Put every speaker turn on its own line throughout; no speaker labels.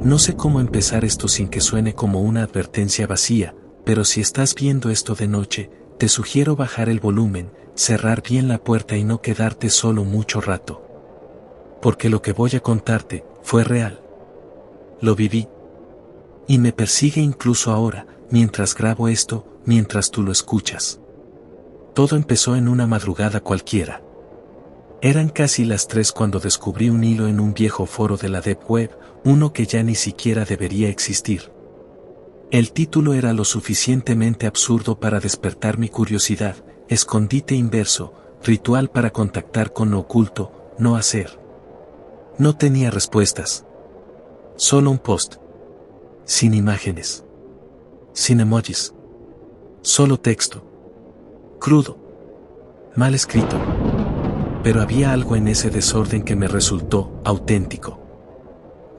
No sé cómo empezar esto sin que suene como una advertencia vacía, pero si estás viendo esto de noche, te sugiero bajar el volumen, cerrar bien la puerta y no quedarte solo mucho rato. Porque lo que voy a contarte fue real. Lo viví. Y me persigue incluso ahora, mientras grabo esto, mientras tú lo escuchas. Todo empezó en una madrugada cualquiera. Eran casi las 3 cuando descubrí un hilo en un viejo foro de la Deep Web, uno que ya ni siquiera debería existir. El título era lo suficientemente absurdo para despertar mi curiosidad: escondite inverso, ritual para contactar con lo oculto, no hacer. No tenía respuestas. Solo un post. Sin imágenes. Sin emojis. Solo texto. Crudo. Mal escrito. Pero había algo en ese desorden que me resultó auténtico.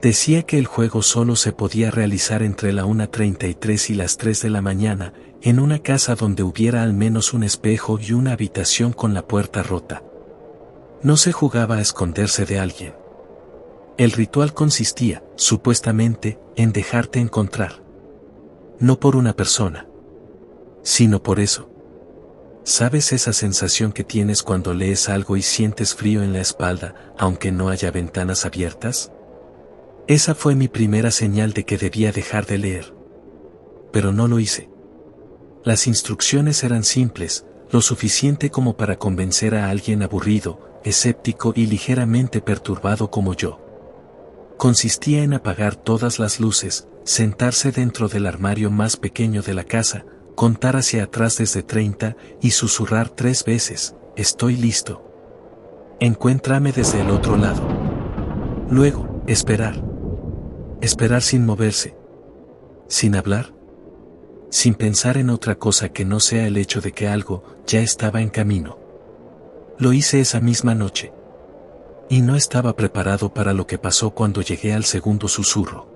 Decía que el juego solo se podía realizar entre la 1:33 y las 3 de la mañana, en una casa donde hubiera al menos un espejo y una habitación con la puerta rota. No se jugaba a esconderse de alguien. El ritual consistía, supuestamente, en dejarte encontrar. No por una persona, sino por eso. ¿Sabes esa sensación que tienes cuando lees algo y sientes frío en la espalda, aunque no haya ventanas abiertas? Esa fue mi primera señal de que debía dejar de leer. Pero no lo hice. Las instrucciones eran simples, lo suficiente como para convencer a alguien aburrido, escéptico y ligeramente perturbado como yo. Consistía en apagar todas las luces, sentarse dentro del armario más pequeño de la casa, contar hacia atrás desde 30 y susurrar 3 veces: estoy listo. Encuéntrame desde el otro lado. Luego, esperar. Esperar sin moverse. Sin hablar. Sin pensar en otra cosa que no sea el hecho de que algo ya estaba en camino. Lo hice esa misma noche. Y no estaba preparado para lo que pasó cuando llegué al segundo susurro.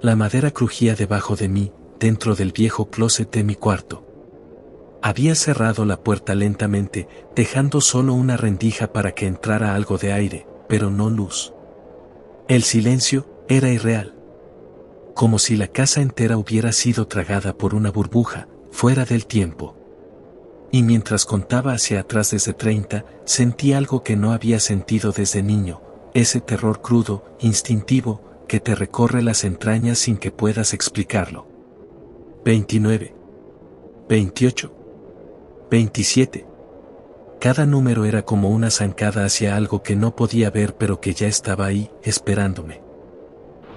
La madera crujía debajo de mí, dentro del viejo closet de mi cuarto. Había cerrado la puerta lentamente, dejando solo una rendija para que entrara algo de aire, pero no luz. El silencio era irreal. Como si la casa entera hubiera sido tragada por una burbuja, fuera del tiempo. Y mientras contaba hacia atrás desde 30, sentí algo que no había sentido desde niño, ese terror crudo, instintivo, que te recorre las entrañas sin que puedas explicarlo. 29. 28. 27. Cada número era como una zancada hacia algo que no podía ver pero que ya estaba ahí, esperándome.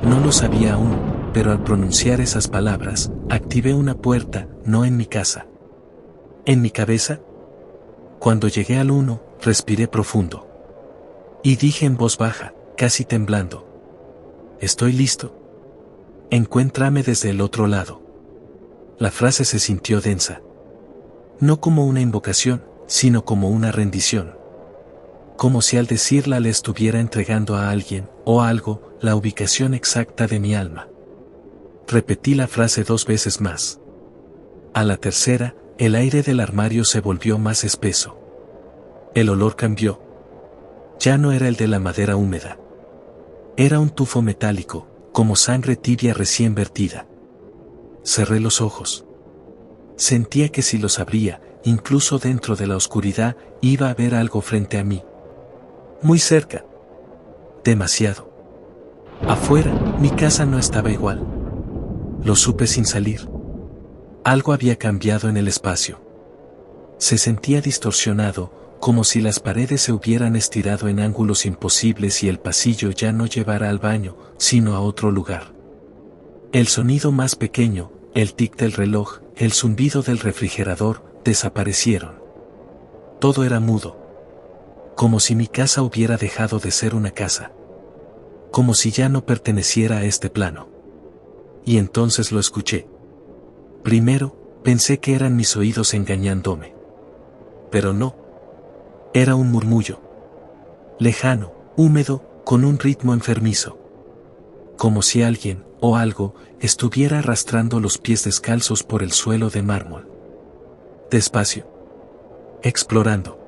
No lo sabía aún, pero al pronunciar esas palabras, activé una puerta, no en mi casa. En mi cabeza. Cuando llegué al 1, respiré profundo. Y dije en voz baja, casi temblando: estoy listo. Encuéntrame desde el otro lado. La frase se sintió densa. No como una invocación, sino como una rendición. Como si al decirla le estuviera entregando a alguien, o algo, la ubicación exacta de mi alma. Repetí la frase 2 veces más. A la tercera, el aire del armario se volvió más espeso. El olor cambió. Ya no era el de la madera húmeda. Era un tufo metálico, como sangre tibia recién vertida. Cerré los ojos. Sentía que si los abría, incluso dentro de la oscuridad, iba a ver algo frente a mí. Muy cerca. Demasiado. Afuera, mi casa no estaba igual. Lo supe sin salir. Algo había cambiado en el espacio. Se sentía distorsionado, como si las paredes se hubieran estirado en ángulos imposibles y el pasillo ya no llevara al baño, sino a otro lugar. El sonido más pequeño, el tic del reloj, el zumbido del refrigerador, desaparecieron. Todo era mudo. Como si mi casa hubiera dejado de ser una casa. Como si ya no perteneciera a este plano. Y entonces lo escuché. Primero, pensé que eran mis oídos engañándome. Pero no. Era un murmullo. Lejano, húmedo, con un ritmo enfermizo. Como si alguien, o algo, estuviera arrastrando los pies descalzos por el suelo de mármol. Despacio. Explorando.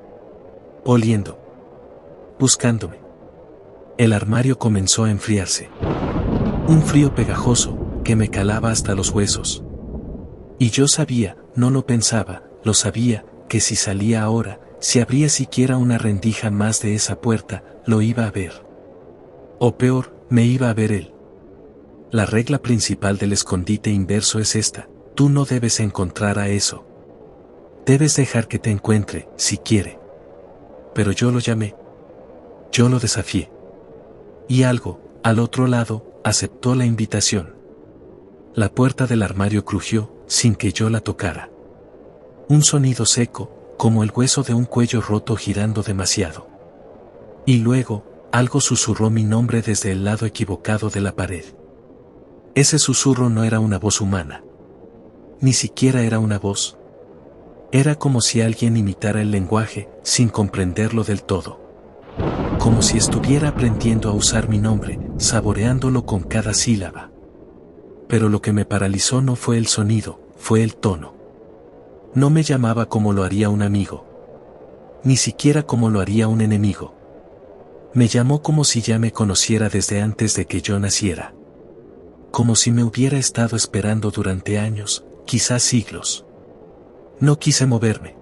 Oliendo. Buscándome. El armario comenzó a enfriarse. Un frío pegajoso, que me calaba hasta los huesos. Y yo sabía, no lo pensaba, lo sabía, que si salía ahora, si abría siquiera una rendija más de esa puerta, lo iba a ver. O peor, me iba a ver él. La regla principal del escondite inverso es esta: tú no debes encontrar a eso. Debes dejar que te encuentre, si quiere. Pero yo lo llamé. Yo lo desafié. Y algo, al otro lado, aceptó la invitación. La puerta del armario crujió, sin que yo la tocara. Un sonido seco, como el hueso de un cuello roto girando demasiado. Y luego, algo susurró mi nombre desde el lado equivocado de la pared. Ese susurro no era una voz humana. Ni siquiera era una voz. Era como si alguien imitara el lenguaje, sin comprenderlo del todo. Como si estuviera aprendiendo a usar mi nombre, saboreándolo con cada sílaba. Pero lo que me paralizó no fue el sonido, fue el tono. No me llamaba como lo haría un amigo. Ni siquiera como lo haría un enemigo. Me llamó como si ya me conociera desde antes de que yo naciera. Como si me hubiera estado esperando durante años, quizás siglos. No quise moverme.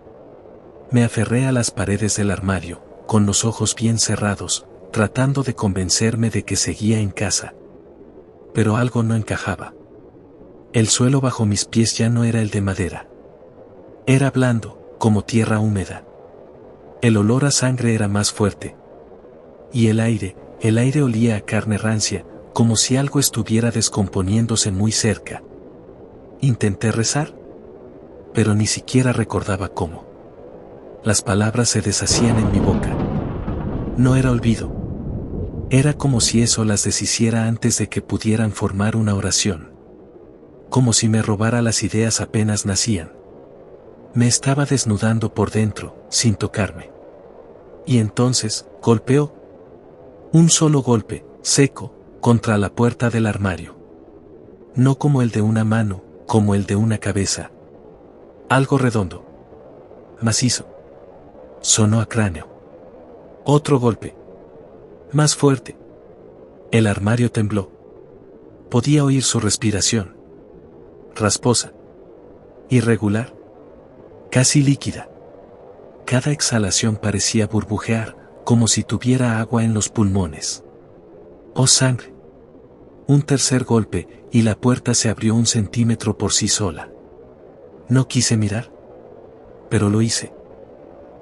Me aferré a las paredes del armario, con los ojos bien cerrados, tratando de convencerme de que seguía en casa. Pero algo no encajaba. El suelo bajo mis pies ya no era el de madera. Era blando, como tierra húmeda. El olor a sangre era más fuerte. Y el aire olía a carne rancia, como si algo estuviera descomponiéndose muy cerca. Intenté rezar, pero ni siquiera recordaba cómo. Las palabras se deshacían en mi boca. No era olvido. Era como si eso las deshiciera antes de que pudieran formar una oración. Como si me robara las ideas apenas nacían. Me estaba desnudando por dentro, sin tocarme. Y entonces, golpeó. Un solo golpe, seco, contra la puerta del armario. No como el de una mano, como el de una cabeza. Algo redondo. Macizo. Sonó a cráneo. Otro golpe. Más fuerte. El armario tembló. Podía oír su respiración. Rasposa. Irregular. Casi líquida. Cada exhalación parecía burbujear, como si tuviera agua en los pulmones. ¡Oh, sangre! Un tercer golpe, y la puerta se abrió 1 centímetro por sí sola. No quise mirar. Pero lo hice.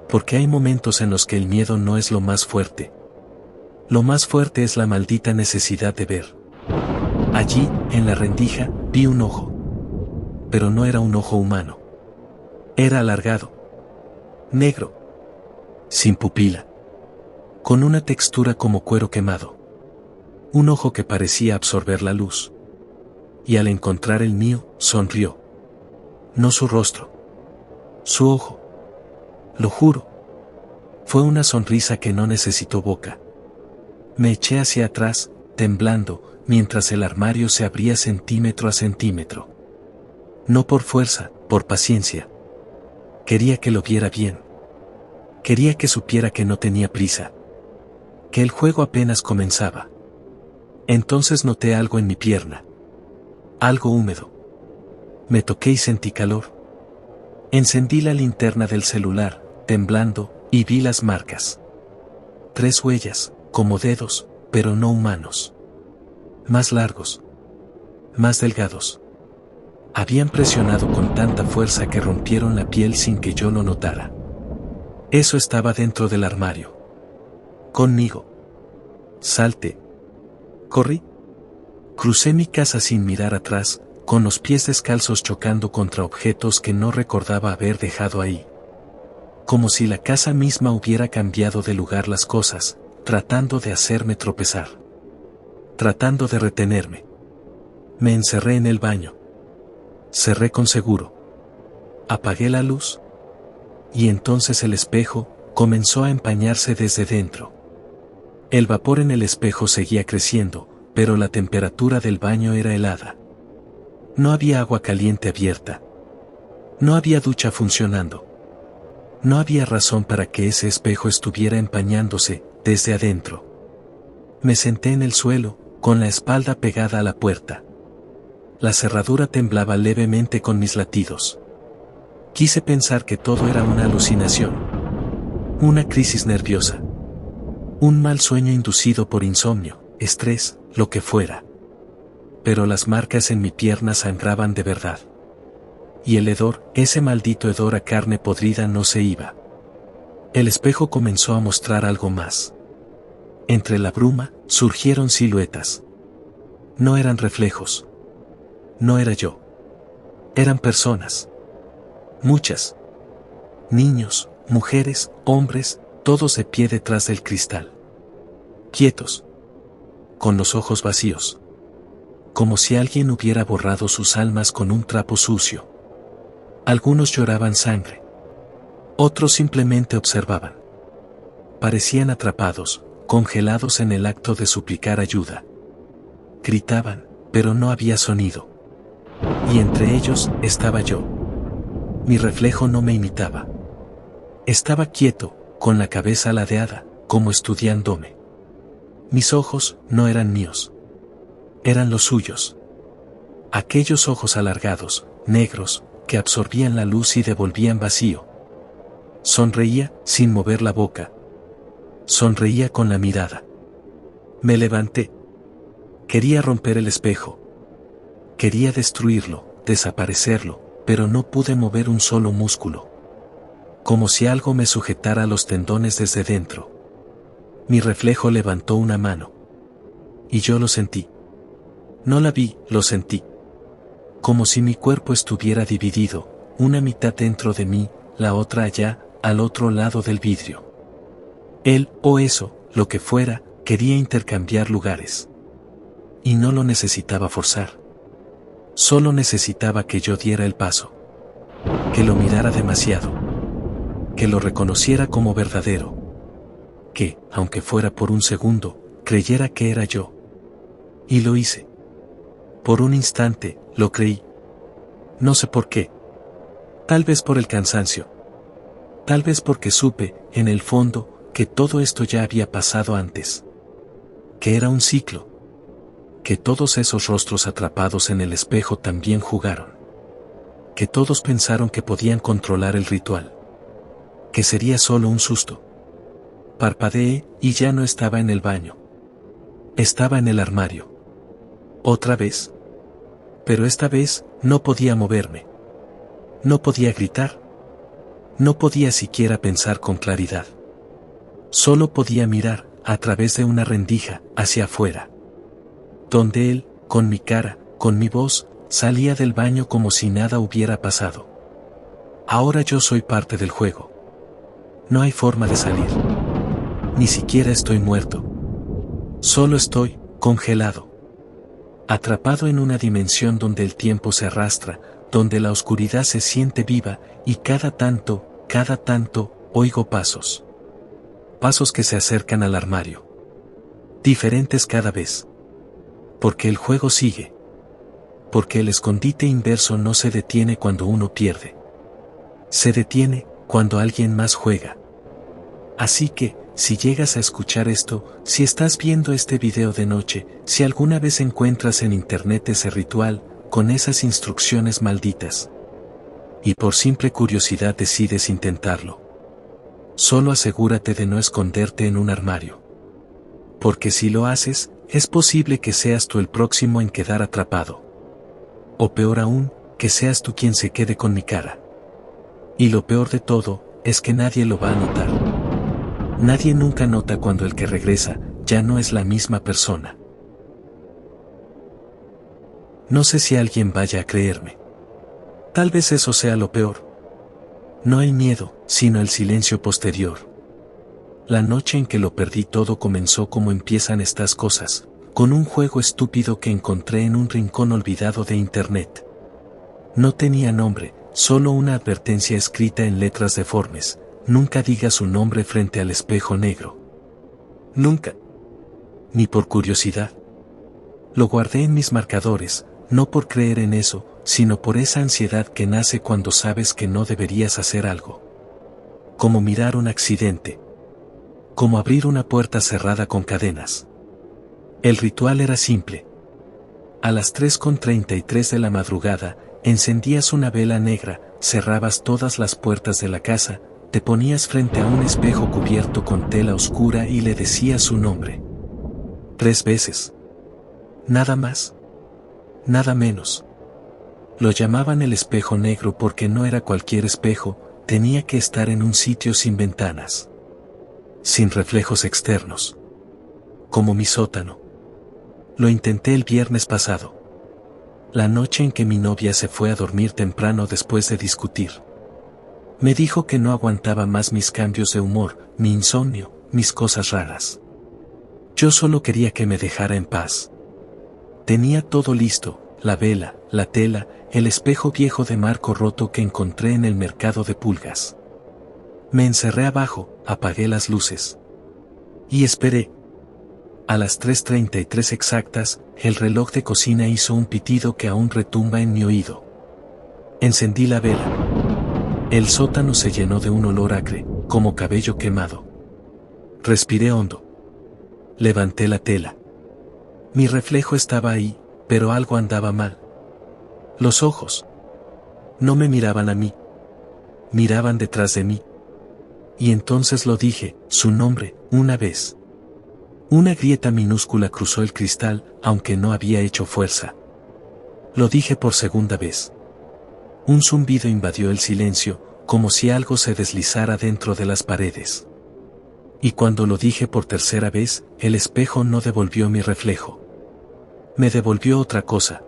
Porque hay momentos en los que el miedo no es lo más fuerte. Lo más fuerte es la maldita necesidad de ver. Allí, en la rendija, vi un ojo. Pero no era un ojo humano. Era alargado. Negro. Sin pupila. Con una textura como cuero quemado. Un ojo que parecía absorber la luz. Y al encontrar el mío, sonrió. No su rostro. Su ojo. Lo juro. Fue una sonrisa que no necesitó boca. Me eché hacia atrás, temblando, mientras el armario se abría centímetro a centímetro. No por fuerza, por paciencia. Quería que lo viera bien. Quería que supiera que no tenía prisa. Que el juego apenas comenzaba. Entonces noté algo en mi pierna. Algo húmedo. Me toqué y sentí calor. Encendí la linterna del celular, temblando, y vi las marcas. 3 huellas, como dedos, pero no humanos. Más largos. Más delgados. Habían presionado con tanta fuerza que rompieron la piel sin que yo lo notara. Eso estaba dentro del armario. Conmigo. Salté. Corrí. Crucé mi casa sin mirar atrás, con los pies descalzos chocando contra objetos que no recordaba haber dejado ahí. Como si la casa misma hubiera cambiado de lugar las cosas, tratando de hacerme tropezar. Tratando de retenerme. Me encerré en el baño. Cerré con seguro. Apagué la luz. Y entonces el espejo comenzó a empañarse desde dentro. El vapor en el espejo seguía creciendo, pero la temperatura del baño era helada. No había agua caliente abierta. No había ducha funcionando. No había razón para que ese espejo estuviera empañándose desde adentro. Me senté en el suelo, con la espalda pegada a la puerta. La cerradura temblaba levemente con mis latidos. Quise pensar que todo era una alucinación. Una crisis nerviosa. Un mal sueño inducido por insomnio, estrés, lo que fuera. Pero las marcas en mi pierna sangraban de verdad. Y el hedor, ese maldito hedor a carne podrida no se iba. El espejo comenzó a mostrar algo más. Entre la bruma, surgieron siluetas. No eran reflejos. No era yo. Eran personas. Muchas. Niños, mujeres, hombres, todos de pie detrás del cristal. Quietos. Con los ojos vacíos. Como si alguien hubiera borrado sus almas con un trapo sucio. Algunos lloraban sangre. Otros simplemente observaban. Parecían atrapados, congelados en el acto de suplicar ayuda. Gritaban, pero no había sonido. Y entre ellos estaba yo. Mi reflejo no me imitaba. Estaba quieto, con la cabeza ladeada, como estudiándome. Mis ojos no eran míos. Eran los suyos. Aquellos ojos alargados, negros, que absorbían la luz y devolvían vacío. Sonreía, sin mover la boca. Sonreía con la mirada. Me levanté. Quería romper el espejo. Quería destruirlo, desaparecerlo, pero no pude mover un solo músculo. Como si algo me sujetara los tendones desde dentro. Mi reflejo levantó una mano. Y yo lo sentí. No la vi, lo sentí. Como si mi cuerpo estuviera dividido, una mitad dentro de mí, la otra allá, al otro lado del vidrio. Él, o eso, lo que fuera, quería intercambiar lugares. Y no lo necesitaba forzar. Solo necesitaba que yo diera el paso. Que lo mirara demasiado. Que lo reconociera como verdadero. Que, aunque fuera por un segundo, creyera que era yo. Y lo hice. Por un instante, lo creí. No sé por qué. Tal vez por el cansancio. Tal vez porque supe, en el fondo, que todo esto ya había pasado antes. Que era un ciclo. Que todos esos rostros atrapados en el espejo también jugaron. Que todos pensaron que podían controlar el ritual. Que sería solo un susto. Parpadeé, y ya no estaba en el baño. Estaba en el armario. Otra vez. Pero esta vez, no podía moverme. No podía gritar. No podía siquiera pensar con claridad. Solo podía mirar, a través de una rendija, hacia afuera. Donde él, con mi cara, con mi voz, salía del baño como si nada hubiera pasado. Ahora yo soy parte del juego. No hay forma de salir. Ni siquiera estoy muerto. Solo estoy, congelado. Atrapado en una dimensión donde el tiempo se arrastra, donde la oscuridad se siente viva, y cada tanto, oigo pasos. Pasos que se acercan al armario. Diferentes cada vez. Porque el juego sigue. Porque el escondite inverso no se detiene cuando uno pierde. Se detiene cuando alguien más juega. Así que, si llegas a escuchar esto, si estás viendo este video de noche, si alguna vez encuentras en internet ese ritual, con esas instrucciones malditas, y por simple curiosidad decides intentarlo, solo asegúrate de no esconderte en un armario. Porque si lo haces, es posible que seas tú el próximo en quedar atrapado. O peor aún, que seas tú quien se quede con mi cara. Y lo peor de todo, es que nadie lo va a notar. Nadie nunca nota cuando el que regresa, ya no es la misma persona. No sé si alguien vaya a creerme. Tal vez eso sea lo peor. No el miedo, sino el silencio posterior. La noche en que lo perdí todo comenzó como empiezan estas cosas, con un juego estúpido que encontré en un rincón olvidado de internet. No tenía nombre, solo una advertencia escrita en letras deformes: nunca diga su nombre frente al espejo negro. Nunca. Ni por curiosidad. Lo guardé en mis marcadores, no por creer en eso, sino por esa ansiedad que nace cuando sabes que no deberías hacer algo. Como mirar un accidente. Como abrir una puerta cerrada con cadenas. El ritual era simple. A las 3:33 de la madrugada, encendías una vela negra, cerrabas todas las puertas de la casa, te ponías frente a un espejo cubierto con tela oscura y le decías su nombre. 3 veces. Nada más. Nada menos. Lo llamaban el espejo negro porque no era cualquier espejo, tenía que estar en un sitio sin ventanas. Sin reflejos externos. Como mi sótano. Lo intenté el viernes pasado. La noche en que mi novia se fue a dormir temprano después de discutir. Me dijo que no aguantaba más mis cambios de humor, mi insomnio, mis cosas raras. Yo solo quería que me dejara en paz. Tenía todo listo, la vela, la tela, el espejo viejo de marco roto que encontré en el mercado de pulgas. Me encerré abajo, apagué las luces. Y esperé. A las 3:33 exactas, el reloj de cocina hizo un pitido que aún retumba en mi oído. Encendí la vela. El sótano se llenó de un olor acre, como cabello quemado. Respiré hondo. Levanté la tela. Mi reflejo estaba ahí, pero algo andaba mal. Los ojos. No me miraban a mí. Miraban detrás de mí. Y entonces lo dije, su nombre, una vez. Una grieta minúscula cruzó el cristal, aunque no había hecho fuerza. Lo dije por segunda vez. Un zumbido invadió el silencio, como si algo se deslizara dentro de las paredes. Y cuando lo dije por tercera vez, el espejo no devolvió mi reflejo. Me devolvió otra cosa.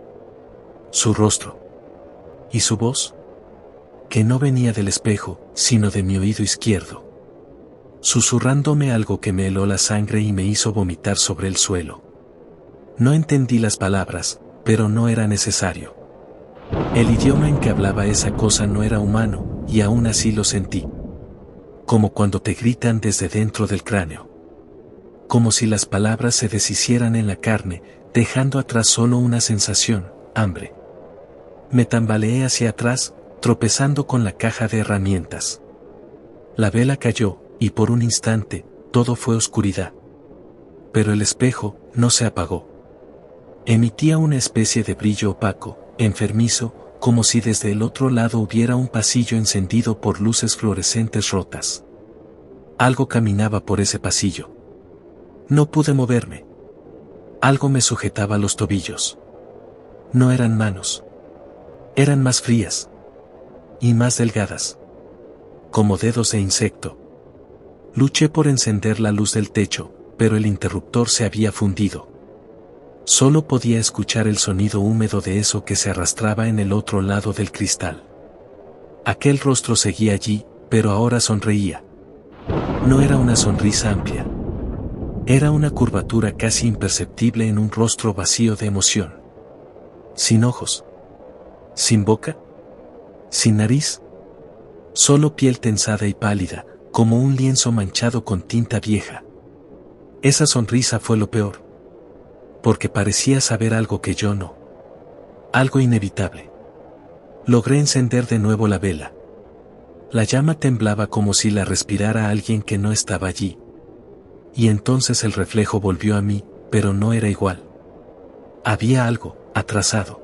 Su rostro. ¿Y su voz? Que no venía del espejo, sino de mi oído izquierdo. Susurrándome algo que me heló la sangre y me hizo vomitar sobre el suelo. No entendí las palabras, pero no era necesario. El idioma en que hablaba esa cosa no era humano, y aún así lo sentí. Como cuando te gritan desde dentro del cráneo. Como si las palabras se deshicieran en la carne, dejando atrás solo una sensación, hambre. Me tambaleé hacia atrás, tropezando con la caja de herramientas. La vela cayó, y por un instante, todo fue oscuridad. Pero el espejo no se apagó. Emitía una especie de brillo opaco, enfermizo, como si desde el otro lado hubiera un pasillo encendido por luces fluorescentes rotas. Algo caminaba por ese pasillo. No pude moverme. Algo me sujetaba los tobillos. No eran manos. Eran más frías. Y más delgadas. Como dedos de insecto. Luché por encender la luz del techo, pero el interruptor se había fundido. Solo podía escuchar el sonido húmedo de eso que se arrastraba en el otro lado del cristal. Aquel rostro seguía allí, pero ahora sonreía. No era una sonrisa amplia. Era una curvatura casi imperceptible en un rostro vacío de emoción. Sin ojos. Sin boca. Sin nariz. Solo piel tensada y pálida, como un lienzo manchado con tinta vieja. Esa sonrisa fue lo peor. Porque parecía saber algo que yo no. Algo inevitable. Logré encender de nuevo la vela. La llama temblaba como si la respirara alguien que no estaba allí. Y entonces el reflejo volvió a mí, pero no era igual. Había algo, atrasado.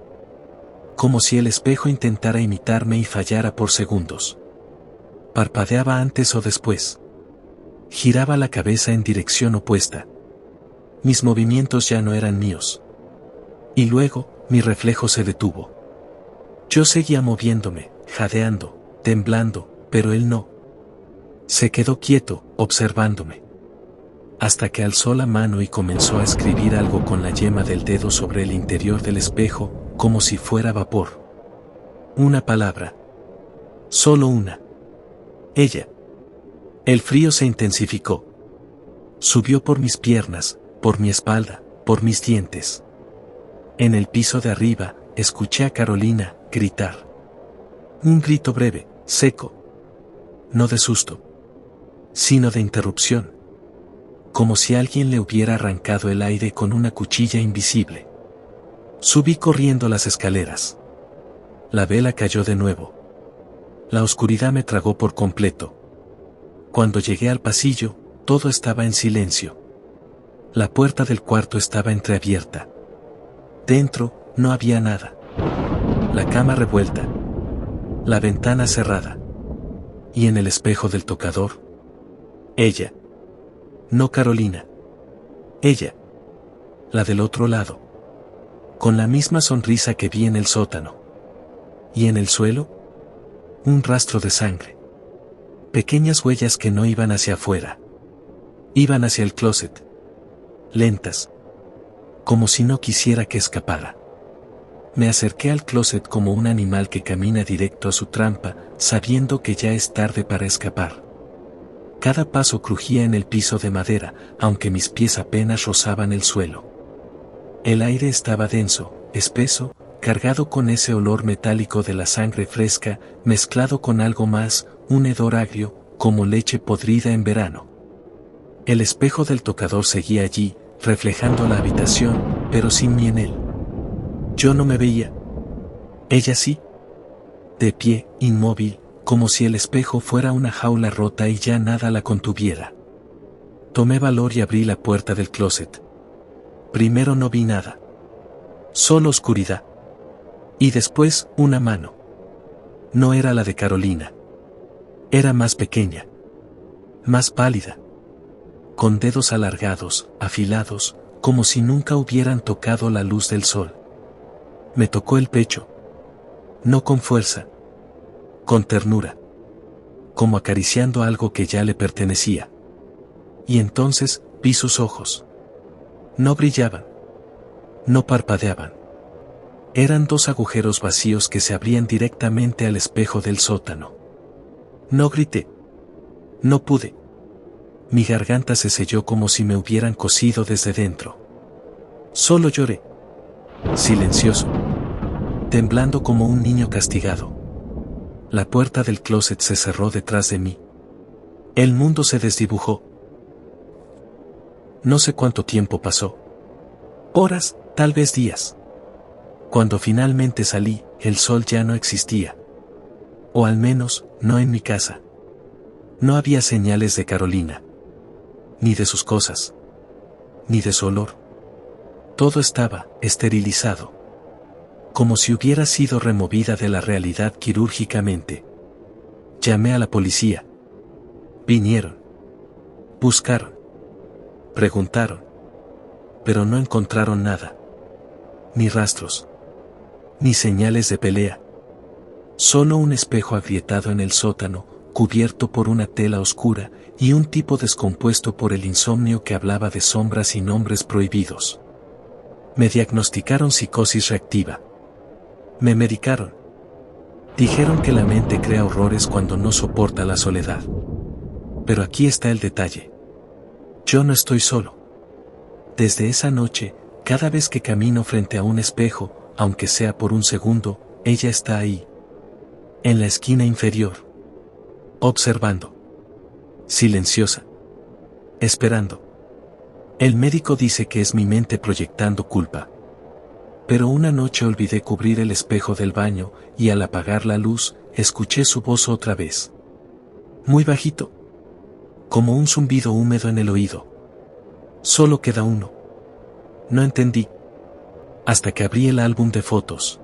Como si el espejo intentara imitarme y fallara por segundos. Parpadeaba antes o después. Giraba la cabeza en dirección opuesta. Mis movimientos ya no eran míos. Y luego, mi reflejo se detuvo. Yo seguía moviéndome, jadeando, temblando, pero él no. Se quedó quieto, observándome. Hasta que alzó la mano y comenzó a escribir algo con la yema del dedo sobre el interior del espejo, como si fuera vapor. Una palabra. Solo una. Ella. El frío se intensificó. Subió por mis piernas, por mi espalda, por mis dientes. En el piso de arriba, escuché a Carolina gritar. Un grito breve, seco. No de susto, sino de interrupción. Como si alguien le hubiera arrancado el aire con una cuchilla invisible. Subí corriendo las escaleras. La vela cayó de nuevo. La oscuridad me tragó por completo. Cuando llegué al pasillo, todo estaba en silencio. La puerta del cuarto estaba entreabierta. Dentro, no había nada. La cama revuelta. La ventana cerrada. Y en el espejo del tocador, ella. No Carolina. Ella. La del otro lado. Con la misma sonrisa que vi en el sótano. Y en el suelo, un rastro de sangre. Pequeñas huellas que no iban hacia afuera. Iban hacia el closet. Lentas. Como si no quisiera que escapara. Me acerqué al closet como un animal que camina directo a su trampa, sabiendo que ya es tarde para escapar. Cada paso crujía en el piso de madera, aunque mis pies apenas rozaban el suelo. El aire estaba denso, espeso, cargado con ese olor metálico de la sangre fresca, mezclado con algo más, un hedor agrio, como leche podrida en verano. El espejo del tocador seguía allí, reflejando la habitación, pero sin mí en él. Yo no me veía. Ella sí. De pie, inmóvil, como si el espejo fuera una jaula rota y ya nada la contuviera. Tomé valor y abrí la puerta del closet. Primero no vi nada. Solo oscuridad. Y después, una mano. No era la de Carolina. Era más pequeña. Más pálida. Con dedos alargados, afilados, como si nunca hubieran tocado la luz del sol. Me tocó el pecho. No con fuerza. Con ternura. Como acariciando algo que ya le pertenecía. Y entonces, vi sus ojos. No brillaban. No parpadeaban. Eran dos agujeros vacíos que se abrían directamente al espejo del sótano. No grité. No pude. Mi garganta se selló como si me hubieran cosido desde dentro. Solo lloré. Silencioso. Temblando como un niño castigado. La puerta del closet se cerró detrás de mí. El mundo se desdibujó. No sé cuánto tiempo pasó. Horas, tal vez días. Cuando finalmente salí, el sol ya no existía. O al menos, no en mi casa. No había señales de Carolina. Ni de sus cosas. Ni de su olor. Todo estaba esterilizado. Como si hubiera sido removida de la realidad quirúrgicamente. Llamé a la policía. Vinieron. Buscaron. Preguntaron. Pero no encontraron nada. Ni rastros. Ni señales de pelea. Solo un espejo agrietado en el sótano, cubierto por una tela oscura, y un tipo descompuesto por el insomnio que hablaba de sombras y nombres prohibidos. Me diagnosticaron psicosis reactiva. Me medicaron. Dijeron que la mente crea horrores cuando no soporta la soledad. Pero aquí está el detalle. Yo no estoy solo. Desde esa noche, cada vez que camino frente a un espejo, aunque sea por un segundo, ella está ahí. En la esquina inferior. Observando. Silenciosa. Esperando. El médico dice que es mi mente proyectando culpa. Pero una noche olvidé cubrir el espejo del baño, y al apagar la luz, escuché su voz otra vez. Muy bajito. Como un zumbido húmedo en el oído. Solo queda uno. No entendí. Hasta que abrí el álbum de fotos.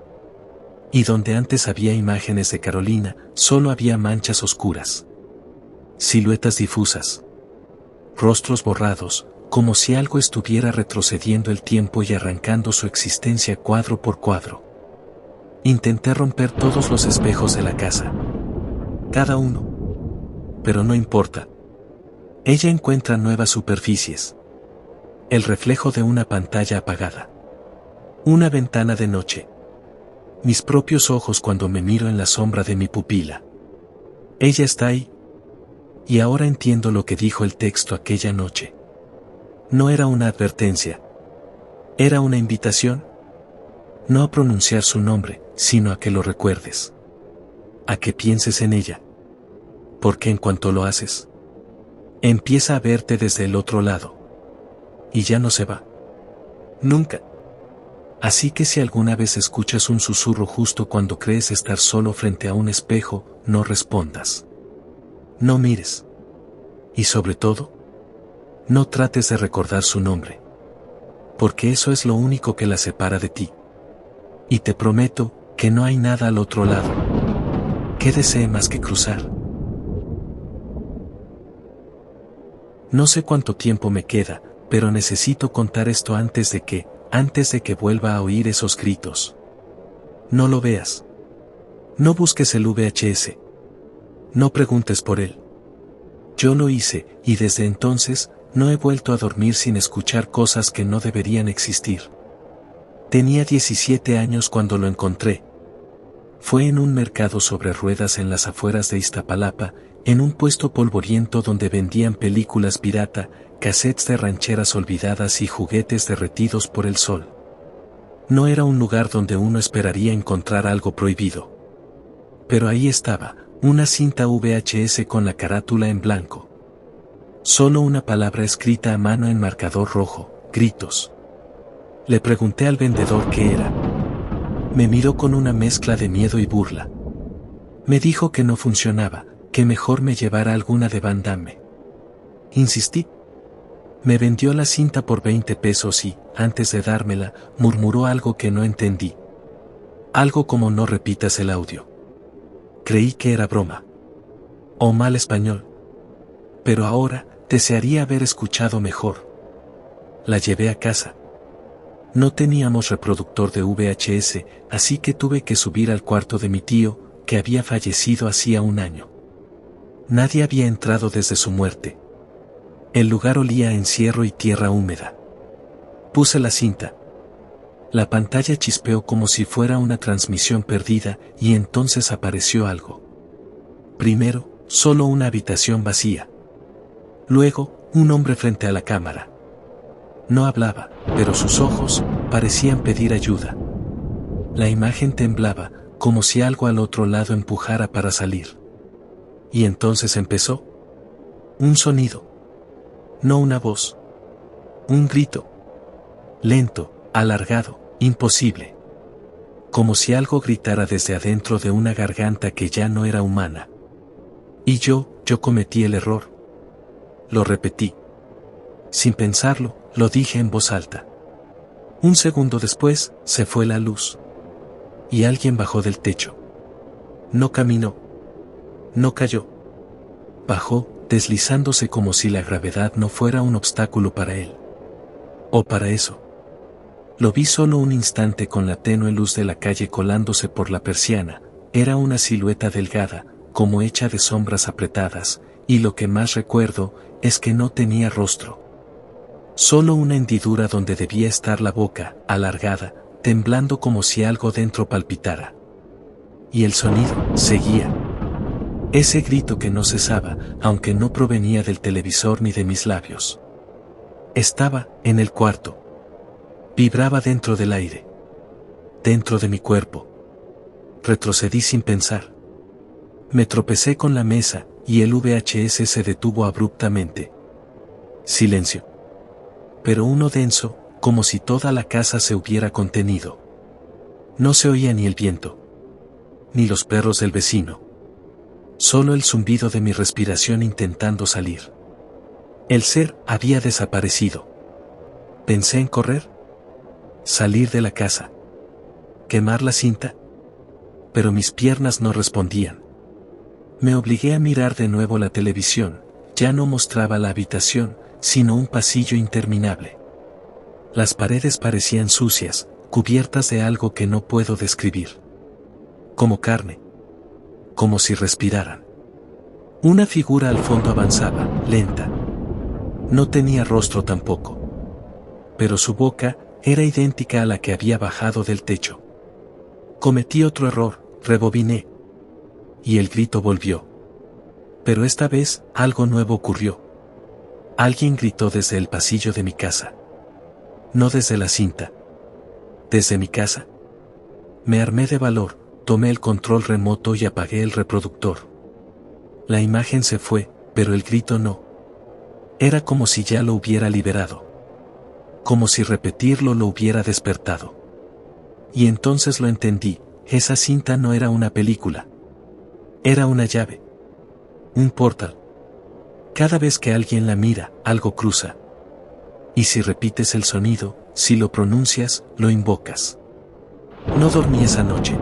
Y donde antes había imágenes de Carolina, solo había manchas oscuras. Siluetas difusas. Rostros borrados, como si algo estuviera retrocediendo el tiempo y arrancando su existencia cuadro por cuadro. Intenté romper todos los espejos de la casa. Cada uno. Pero no importa. Ella encuentra nuevas superficies. El reflejo de una pantalla apagada. Una ventana de noche. Mis propios ojos cuando me miro en la sombra de mi pupila. Ella está ahí. Y ahora entiendo lo que dijo el texto aquella noche. No era una advertencia. Era una invitación. No a pronunciar su nombre, sino a que lo recuerdes. A que pienses en ella. Porque en cuanto lo haces, empieza a verte desde el otro lado. Y ya no se va. Nunca. Así que si alguna vez escuchas un susurro justo cuando crees estar solo frente a un espejo, no respondas. No mires. Y sobre todo, no trates de recordar su nombre. porque eso es lo único que la separa de ti. Y te prometo que no hay nada al otro lado que desee más que cruzar. No sé cuánto tiempo me queda, pero necesito contar esto antes de que vuelva a oír esos gritos. No lo veas. No busques el VHS. No preguntes por él. Yo lo hice, y desde entonces, no he vuelto a dormir sin escuchar cosas que no deberían existir. Tenía 17 años cuando lo encontré. Fue en un mercado sobre ruedas en las afueras de Iztapalapa, en un puesto polvoriento donde vendían películas pirata, cassettes de rancheras olvidadas y juguetes derretidos por el sol. No era un lugar donde uno esperaría encontrar algo prohibido. Pero ahí estaba, una cinta VHS con la carátula en blanco. Solo una palabra escrita a mano en marcador rojo, gritos. Le pregunté al vendedor qué era. Me miró con una mezcla de miedo y burla. Me dijo que no funcionaba, que mejor me llevara alguna de Van Damme. Insistí. Me vendió la cinta por 20 pesos y, antes de dármela, murmuró algo que no entendí. Algo como no repitas el audio. Creí que era broma. O mal español. Pero ahora, desearía haber escuchado mejor. La llevé a casa. No teníamos reproductor de VHS, así que tuve que subir al cuarto de mi tío, que había fallecido hacía un año. Nadie había entrado desde su muerte. El lugar olía a encierro y tierra húmeda. Puse la cinta. La pantalla chispeó como si fuera una transmisión perdida, y entonces apareció algo. Primero, solo una habitación vacía. Luego, un hombre frente a la cámara. No hablaba, pero sus ojos parecían pedir ayuda. La imagen temblaba, como si algo al otro lado empujara para salir. Y entonces empezó. Un sonido. No una voz. Un grito. Lento, alargado, imposible. Como si algo gritara desde adentro de una garganta que ya no era humana. Y yo cometí el error. Lo repetí. Sin pensarlo, lo dije en voz alta. Un segundo después, se fue la luz. Y alguien bajó del techo. No caminó. No cayó. Bajó, deslizándose como si la gravedad no fuera un obstáculo para él. O para eso. Lo vi solo un instante con la tenue luz de la calle colándose por la persiana. Era una silueta delgada, como hecha de sombras apretadas, y lo que más recuerdo es que no tenía rostro. Solo una hendidura donde debía estar la boca, alargada, temblando como si algo dentro palpitara. Y el sonido seguía. Ese grito que no cesaba, aunque no provenía del televisor ni de mis labios. Estaba en el cuarto. Vibraba dentro del aire. Dentro de mi cuerpo. Retrocedí sin pensar. Me tropecé con la mesa, y el VHS se detuvo abruptamente. Silencio. Pero uno denso, como si toda la casa se hubiera contenido. No se oía ni el viento. Ni los perros del vecino. Solo el zumbido de mi respiración intentando salir. El ser había desaparecido. Pensé en correr. Salir de la casa. Quemar la cinta. Pero mis piernas no respondían. Me obligué a mirar de nuevo la televisión. Ya no mostraba la habitación, sino un pasillo interminable. Las paredes parecían sucias, cubiertas de algo que no puedo describir. Como carne. Como si respiraran. Una figura al fondo avanzaba, lenta. No tenía rostro tampoco. Pero su boca era idéntica a la que había bajado del techo. Cometí otro error, rebobiné. Y el grito volvió. Pero esta vez, algo nuevo ocurrió. Alguien gritó desde el pasillo de mi casa. No desde la cinta. Desde mi casa. Me armé de valor, tomé el control remoto y apagué el reproductor. La imagen se fue, pero el grito no. Era como si ya lo hubiera liberado. Como si repetirlo lo hubiera despertado. Y entonces lo entendí, esa cinta no era una película. Era una llave. Un portal. Cada vez que alguien la mira, algo cruza. Y si repites el sonido, si lo pronuncias, lo invocas. No dormí esa noche.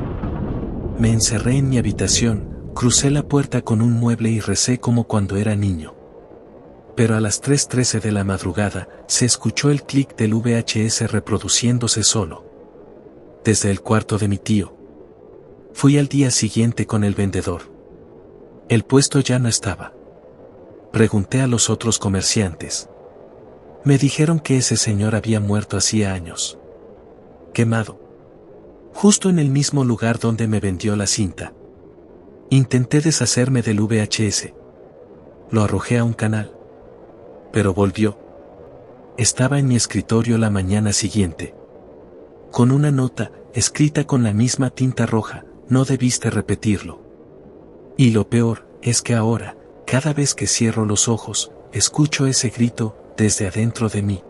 Me encerré en mi habitación, crucé la puerta con un mueble y recé como cuando era niño. Pero a las 3:13 de la madrugada, se escuchó el clic del VHS reproduciéndose solo. Desde el cuarto de mi tío. Fui al día siguiente con el vendedor. El puesto ya no estaba. Pregunté a los otros comerciantes. Me dijeron que ese señor había muerto hacía años. Quemado. Justo en el mismo lugar donde me vendió la cinta. Intenté deshacerme del VHS. Lo arrojé a un canal. Pero volvió. Estaba en mi escritorio la mañana siguiente. Con una nota, escrita con la misma tinta roja, no debiste repetirlo. Y lo peor, es que ahora, cada vez que cierro los ojos, escucho ese grito, desde adentro de mí.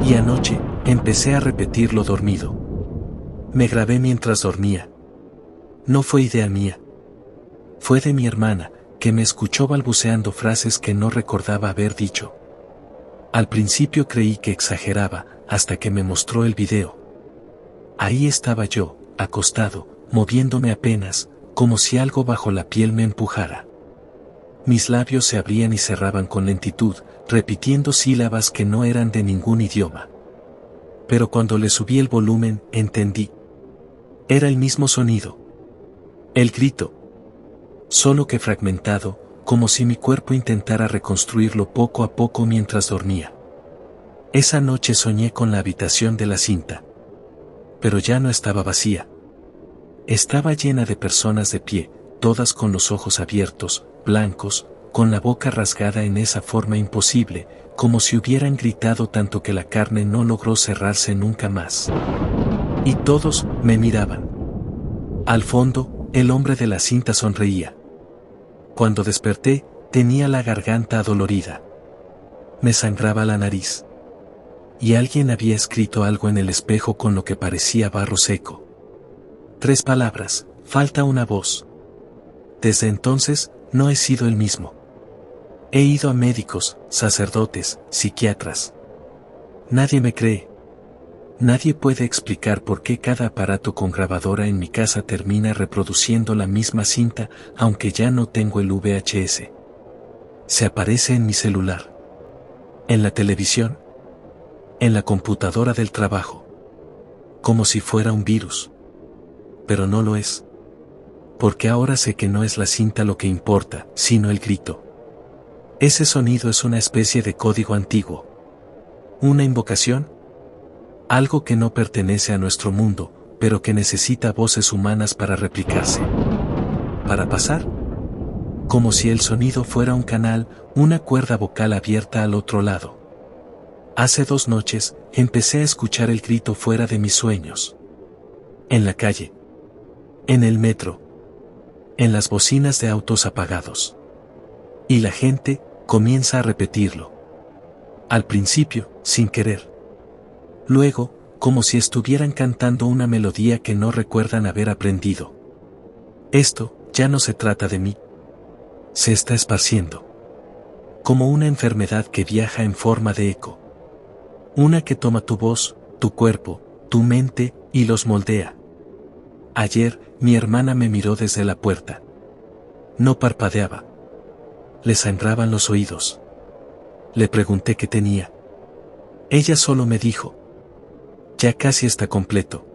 Y anoche, empecé a repetirlo dormido. Me grabé mientras dormía. No fue idea mía. Fue de mi hermana, que me escuchó balbuceando frases que no recordaba haber dicho. Al principio creí que exageraba, hasta que me mostró el video. Ahí estaba yo, acostado, moviéndome apenas, como si algo bajo la piel me empujara. Mis labios se abrían y cerraban con lentitud, repitiendo sílabas que no eran de ningún idioma. Pero cuando le subí el volumen, entendí. Era el mismo sonido. El grito. Solo que fragmentado, como si mi cuerpo intentara reconstruirlo poco a poco mientras dormía. Esa noche soñé con la habitación de la cinta. Pero ya no estaba vacía. Estaba llena de personas de pie, todas con los ojos abiertos, blancos, con la boca rasgada en esa forma imposible, como si hubieran gritado tanto que la carne no logró cerrarse nunca más. Y todos me miraban. Al fondo, el hombre de la cinta sonreía. Cuando desperté, tenía la garganta adolorida. Me sangraba la nariz. Y alguien había escrito algo en el espejo con lo que parecía barro seco. 3 palabras, falta una voz. Desde entonces, no he sido el mismo. He ido a médicos, sacerdotes, psiquiatras. Nadie me cree. Nadie puede explicar por qué cada aparato con grabadora en mi casa termina reproduciendo la misma cinta, aunque ya no tengo el VHS. Se aparece en mi celular. En la televisión. En la computadora del trabajo. Como si fuera un virus. Pero no lo es. Porque ahora sé que no es la cinta lo que importa, sino el grito. Ese sonido es una especie de código antiguo. Una invocación. Algo que no pertenece a nuestro mundo, pero que necesita voces humanas para replicarse. Para pasar. Como si el sonido fuera un canal, una cuerda vocal abierta al otro lado. Hace 2 noches, empecé a escuchar el grito fuera de mis sueños. En la calle. En el metro. En las bocinas de autos apagados. Y la gente comienza a repetirlo. Al principio, sin querer. Luego, como si estuvieran cantando una melodía que no recuerdan haber aprendido. Esto, ya no se trata de mí. Se está esparciendo. Como una enfermedad que viaja en forma de eco. Una que toma tu voz, tu cuerpo, tu mente, y los moldea. Ayer, mi hermana me miró desde la puerta. No parpadeaba. Le sangraban los oídos. Le pregunté qué tenía. Ella solo me dijo: ya casi está completo.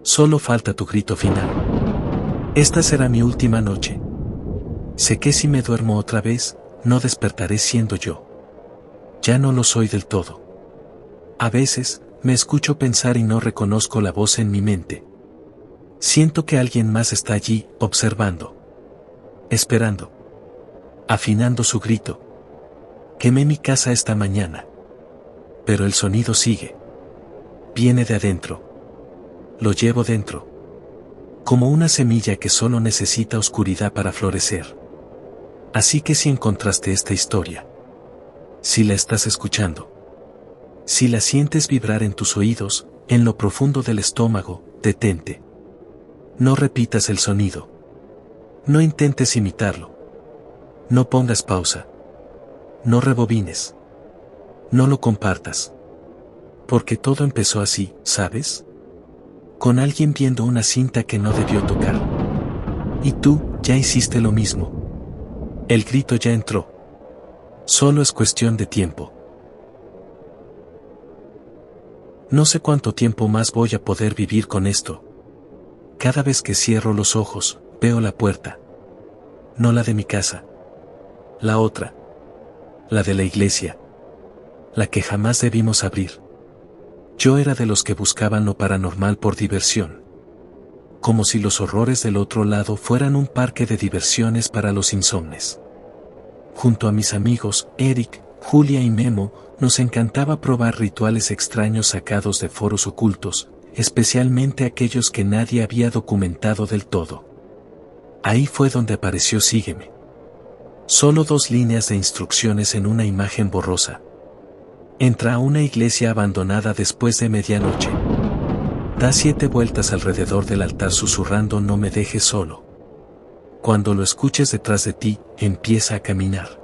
Solo falta tu grito final. Esta será mi última noche. Sé que si me duermo otra vez, no despertaré siendo yo. Ya no lo soy del todo. A veces, me escucho pensar y no reconozco la voz en mi mente. Siento que alguien más está allí, observando. Esperando. Afinando su grito. Quemé mi casa esta mañana. Pero el sonido sigue. Viene de adentro. Lo llevo dentro. Como una semilla que solo necesita oscuridad para florecer. Así que si encontraste esta historia, si la estás escuchando, si la sientes vibrar en tus oídos, en lo profundo del estómago, detente. No repitas el sonido. No intentes imitarlo. No pongas pausa. No rebobines. No lo compartas. Porque todo empezó así, ¿sabes? Con alguien viendo una cinta que no debió tocar. Y tú, ya hiciste lo mismo. El grito ya entró. Solo es cuestión de tiempo. No sé cuánto tiempo más voy a poder vivir con esto. Cada vez que cierro los ojos, veo la puerta. No la de mi casa. La otra. La de la iglesia. La que jamás debimos abrir. Yo era de los que buscaban lo paranormal por diversión. Como si los horrores del otro lado fueran un parque de diversiones para los insomnes. Junto a mis amigos, Eric, Julia y Memo, nos encantaba probar rituales extraños sacados de foros ocultos, especialmente aquellos que nadie había documentado del todo. Ahí fue donde apareció Sígueme. Solo 2 líneas de instrucciones en una imagen borrosa. Entra a una iglesia abandonada después de medianoche. Da 7 vueltas alrededor del altar susurrando no me dejes solo. Cuando lo escuches detrás de ti, empieza a caminar.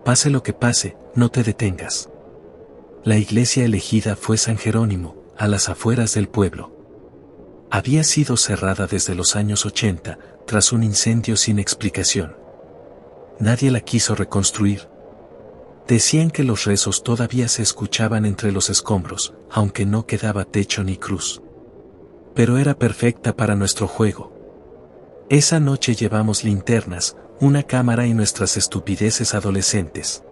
Pase lo que pase, no te detengas. La iglesia elegida fue San Jerónimo, a las afueras del pueblo. Había sido cerrada desde los años 80, tras un incendio sin explicación. Nadie la quiso reconstruir. Decían que los rezos todavía se escuchaban entre los escombros, aunque no quedaba techo ni cruz. Pero era perfecta para nuestro juego. Esa noche llevamos linternas, una cámara y nuestras estupideces adolescentes.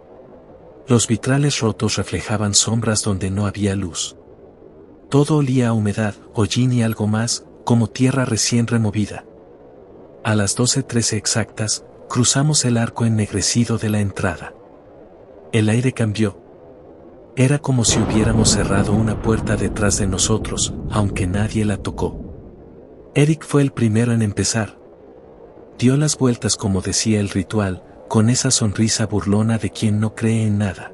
Los vitrales rotos reflejaban sombras donde no había luz. Todo olía a humedad, hollín y algo más, como tierra recién removida. A las 12:13 exactas, cruzamos el arco ennegrecido de la entrada. El aire cambió. Era como si hubiéramos cerrado una puerta detrás de nosotros, aunque nadie la tocó. Eric fue el primero en empezar. Dio las vueltas como decía el ritual, con esa sonrisa burlona de quien no cree en nada.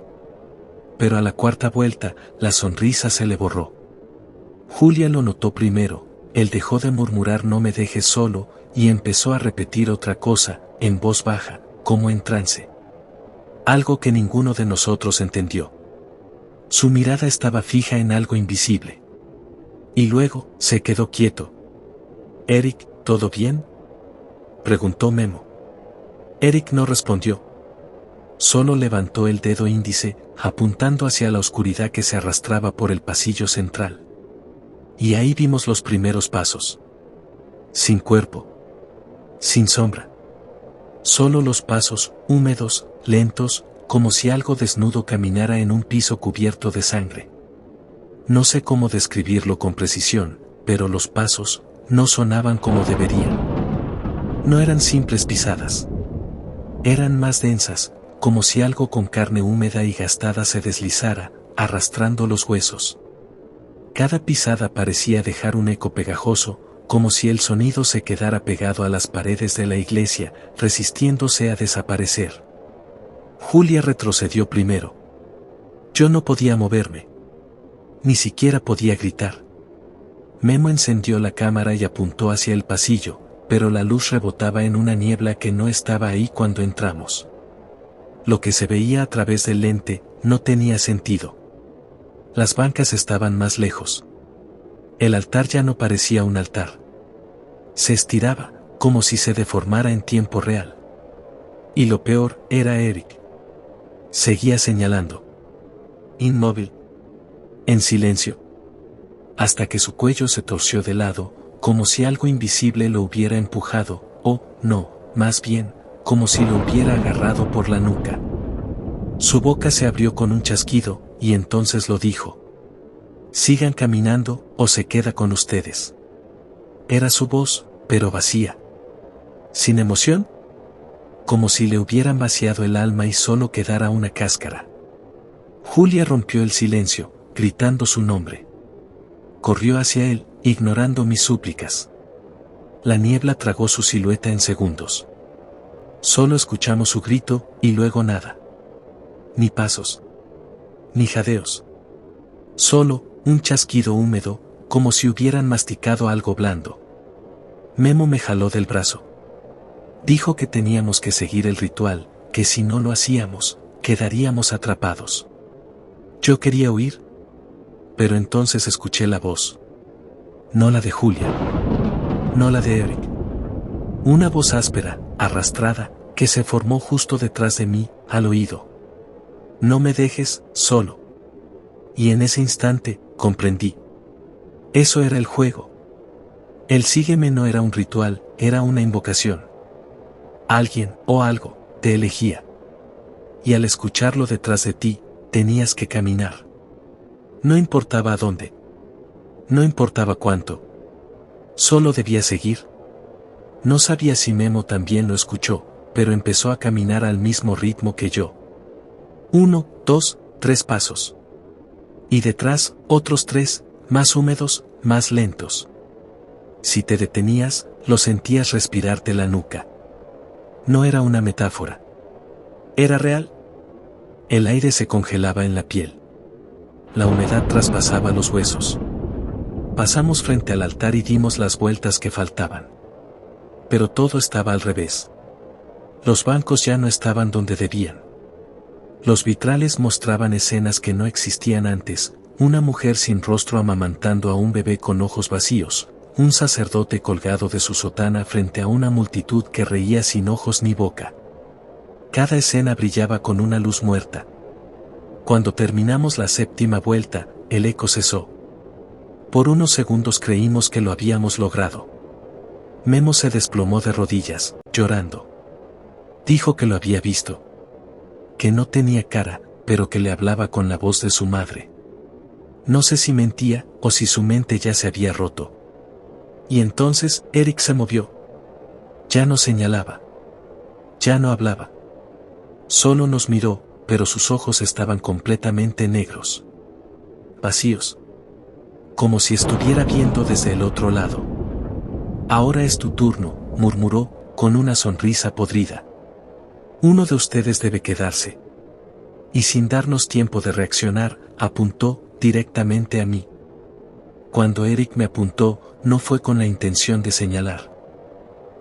Pero a la 4ª vuelta, la sonrisa se le borró. Julia lo notó primero, él dejó de murmurar no me dejes solo, y empezó a repetir otra cosa, en voz baja, como en trance. Algo que ninguno de nosotros entendió. Su mirada estaba fija en algo invisible. Y luego, se quedó quieto. «Eric, ¿todo bien?», preguntó Memo. Eric no respondió. Solo levantó el dedo índice, apuntando hacia la oscuridad que se arrastraba por el pasillo central. Y ahí vimos los primeros pasos. Sin cuerpo. Sin sombra. Solo los pasos, húmedos, lentos, como si algo desnudo caminara en un piso cubierto de sangre. No sé cómo describirlo con precisión, pero los pasos no sonaban como deberían. No eran simples pisadas. Eran más densas, como si algo con carne húmeda y gastada se deslizara, arrastrando los huesos. Cada pisada parecía dejar un eco pegajoso, como si el sonido se quedara pegado a las paredes de la iglesia, resistiéndose a desaparecer. Julia retrocedió primero. Yo no podía moverme. Ni siquiera podía gritar. Memo encendió la cámara y apuntó hacia el pasillo, pero la luz rebotaba en una niebla que no estaba ahí cuando entramos. Lo que se veía a través del lente no tenía sentido. Las bancas estaban más lejos. El altar ya no parecía un altar. Se estiraba, como si se deformara en tiempo real. Y lo peor era Eric. Seguía señalando. Inmóvil. En silencio. Hasta que su cuello se torció de lado, como si algo invisible lo hubiera empujado, o, no, más bien, como si lo hubiera agarrado por la nuca. Su boca se abrió con un chasquido, y entonces lo dijo. Sigan caminando, o se queda con ustedes. Era su voz, pero vacía. Sin emoción. Como si le hubieran vaciado el alma y solo quedara una cáscara. Julia rompió el silencio, gritando su nombre. Corrió hacia él, ignorando mis súplicas. La niebla tragó su silueta en segundos. Solo escuchamos su grito, y luego nada. Ni pasos. Ni jadeos. Solo, un chasquido húmedo, como si hubieran masticado algo blando. Memo me jaló del brazo. Dijo que teníamos que seguir el ritual, que si no lo hacíamos, quedaríamos atrapados. Yo quería huir, pero entonces escuché la voz. No la de Julia. No la de Eric. Una voz áspera, arrastrada, que se formó justo detrás de mí, al oído. No me dejes solo. Y en ese instante, comprendí. Eso era el juego. El sígueme no era un ritual, era una invocación. Alguien, o algo, te elegía. Y al escucharlo detrás de ti, tenías que caminar. No importaba a dónde. No importaba cuánto. Solo debía seguir. No sabía si Memo también lo escuchó, pero empezó a caminar al mismo ritmo que yo. 1, 2, 3 pasos. Y detrás, otros 3, más húmedos, más lentos. Si te detenías, lo sentías respirarte la nuca. No era una metáfora. Era real. El aire se congelaba en la piel. La humedad traspasaba los huesos. Pasamos frente al altar y dimos las vueltas que faltaban. Pero todo estaba al revés. Los bancos ya no estaban donde debían. Los vitrales mostraban escenas que no existían antes, una mujer sin rostro amamantando a un bebé con ojos vacíos, un sacerdote colgado de su sotana frente a una multitud que reía sin ojos ni boca. Cada escena brillaba con una luz muerta. Cuando terminamos la séptima vuelta, el eco cesó. Por unos segundos creímos que lo habíamos logrado. Memo se desplomó de rodillas, llorando. Dijo que lo había visto. Que no tenía cara, pero que le hablaba con la voz de su madre. No sé si mentía, o si su mente ya se había roto. Y entonces, Eric se movió. Ya no señalaba. Ya no hablaba. Solo nos miró, pero sus ojos estaban completamente negros. Vacíos. Como si estuviera viendo desde el otro lado. Ahora es tu turno, murmuró, con una sonrisa podrida. Uno de ustedes debe quedarse. Y sin darnos tiempo de reaccionar, apuntó directamente a mí. Cuando Eric me apuntó, no fue con la intención de señalar.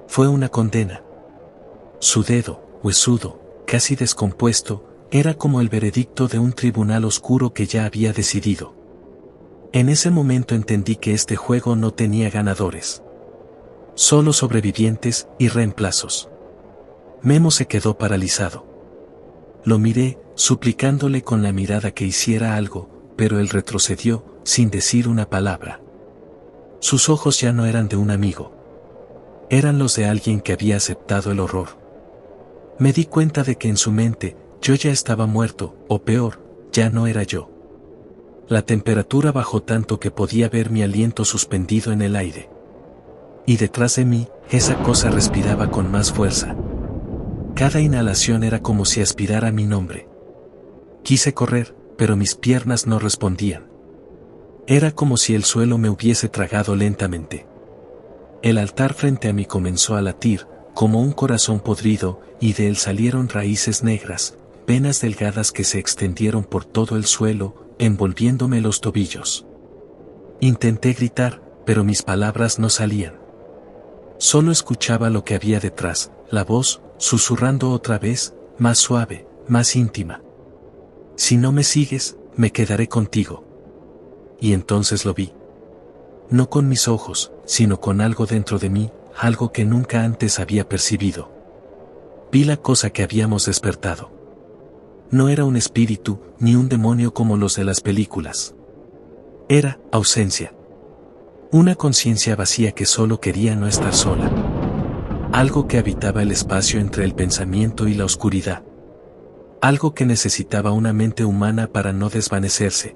Fue una condena. Su dedo, huesudo, casi descompuesto, era como el veredicto de un tribunal oscuro que ya había decidido. En ese momento entendí que este juego no tenía ganadores. Solo sobrevivientes y reemplazos. Memo se quedó paralizado. Lo miré, suplicándole con la mirada que hiciera algo, pero él retrocedió, sin decir una palabra. Sus ojos ya no eran de un amigo. Eran los de alguien que había aceptado el horror. Me di cuenta de que en su mente, yo ya estaba muerto, o peor, ya no era yo. La temperatura bajó tanto que podía ver mi aliento suspendido en el aire. Y detrás de mí, esa cosa respiraba con más fuerza. Cada inhalación era como si aspirara mi nombre. Quise correr, pero mis piernas no respondían. Era como si el suelo me hubiese tragado lentamente. El altar frente a mí comenzó a latir, como un corazón podrido, y de él salieron raíces negras, venas delgadas que se extendieron por todo el suelo, envolviéndome los tobillos. Intenté gritar, pero mis palabras no salían. Solo escuchaba lo que había detrás, la voz, susurrando otra vez, más suave, más íntima. Si no me sigues, me quedaré contigo. Y entonces lo vi. No con mis ojos, sino con algo dentro de mí, algo que nunca antes había percibido. Vi la cosa que habíamos despertado. No era un espíritu, ni un demonio como los de las películas. Era ausencia. Una conciencia vacía que solo quería no estar sola. Algo que habitaba el espacio entre el pensamiento y la oscuridad. Algo que necesitaba una mente humana para no desvanecerse.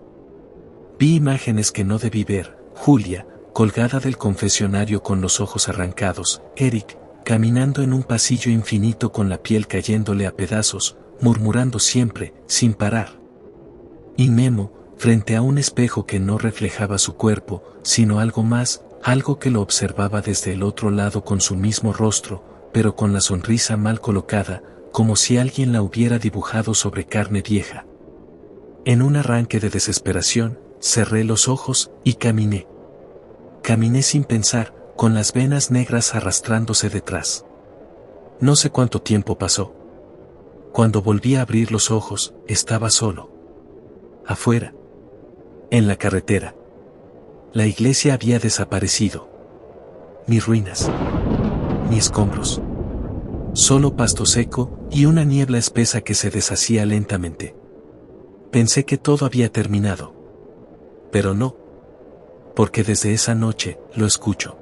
Vi imágenes que no debí ver, Julia, colgada del confesionario con los ojos arrancados, Eric, caminando en un pasillo infinito con la piel cayéndole a pedazos, murmurando siempre, sin parar. Y Memo, frente a un espejo que no reflejaba su cuerpo, sino algo más, algo que lo observaba desde el otro lado con su mismo rostro, pero con la sonrisa mal colocada, como si alguien la hubiera dibujado sobre carne vieja. En un arranque de desesperación, cerré los ojos y caminé. Caminé sin pensar, con las venas negras arrastrándose detrás. No sé cuánto tiempo pasó. Cuando volví a abrir los ojos, estaba solo. Afuera. En la carretera. La iglesia había desaparecido. Ni ruinas. Ni escombros. Solo pasto seco y una niebla espesa que se deshacía lentamente. Pensé que todo había terminado. Pero no. Porque desde esa noche, lo escucho.